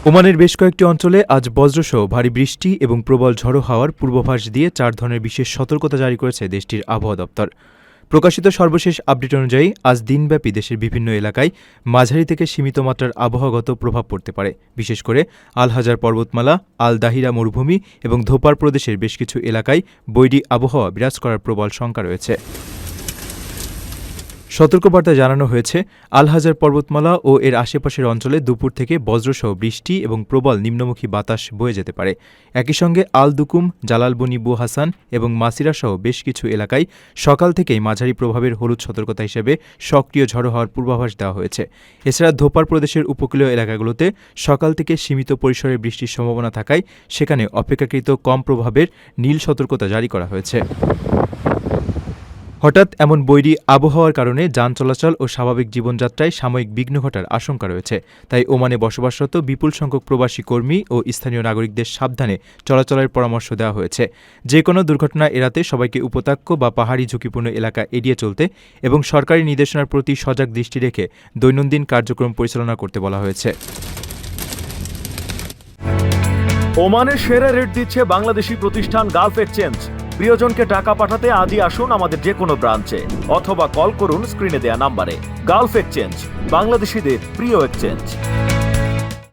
ওমানের বেশ কয়েকটি অঞ্চলে আজ বজ্রসহ ভারী বৃষ্টি এবং প্রবল ঝড়ো হাওয়ার পূর্বাভাস দিয়ে 4 ধরনের বিশেষ সতর্কতা জারি করেছে দেশটির আবহাওয়া দপ্তর। প্রকাশিত সর্বশেষ আপডেট অনুযায়ী আজ দিনব্যাপী দেশের বিভিন্ন এলাকায় মাঝারি থেকে সীমিত মাত্রার আবহাওয়াগত প্রভাব পড়তে পারে। বিশেষ করে আল হাজার পর্বতমালা, আল দাহিরা মরুভূমি এবং ধোপার প্রদেশের বেশ কিছু এলাকায় বৈরী আবহাওয়া বিরাজ করার প্রবল শঙ্কা রয়েছে। সতর্কবার্তায় জানানো হয়েছে, আল হাজার পর্বতমালা ও এর আশেপাশের অঞ্চলে দুপুর থেকে বজ্রসহ বৃষ্টি এবং প্রবল নিম্নমুখী বাতাস বয়ে যেতে পারে। একই সঙ্গে আল দুকুম, জালালবনি বু হাসান এবং মাসিরাসহ বেশ কিছু এলাকায় সকাল থেকেই মাঝারি প্রভাবের হলুদ সতর্কতা হিসেবে সক্রিয় ঝড়ো হওয়ার পূর্বাভাস দেওয়া হয়েছে। এছাড়া ধোপার প্রদেশের উপকূলীয় এলাকাগুলোতে সকাল থেকে সীমিত পরিসরে বৃষ্টির সম্ভাবনা থাকায় সেখানে অপেক্ষাকৃত কম প্রভাবের নীল সতর্কতা জারি করা হয়েছে। হঠাৎ এমন বৈরী আবহাওয়ার কারণে যান চলাচল ও স্বাভাবিক জীবনযাত্রায় সাময়িক বিঘ্ন ঘটার আশঙ্কা রয়েছে। তাই ওমানে বসবাসরত বিপুল সংখ্যক প্রবাসী কর্মী ও স্থানীয় নাগরিকদের সাবধানে চলাচলের পরামর্শ দেওয়া হয়েছে। যে কোনো দুর্ঘটনা এড়াতে সবাইকে উপত্যকা বা পাহাড়ি ঝুঁকিপূর্ণ এলাকা এড়িয়ে চলতে এবং সরকারি নির্দেশনার প্রতি সজাগ দৃষ্টি রেখে দৈনন্দিন কার্যক্রম পরিচালনা করতে বলা হয়েছে। ওমানের সেরা রেট দিচ্ছে বাংলাদেশি প্রতিষ্ঠান গালফ এক্সচেঞ্জ। প্রিয়জনকে টাকা পাঠাতে আজই আসুন আমাদের যে কোনো ব্রাঞ্চে অথবা কল করুন স্ক্রিনে দেয়া নাম্বারে। গালফ এক্সচেঞ্জ, বাংলাদেশিদের প্রিয় এক্সচেঞ্জ।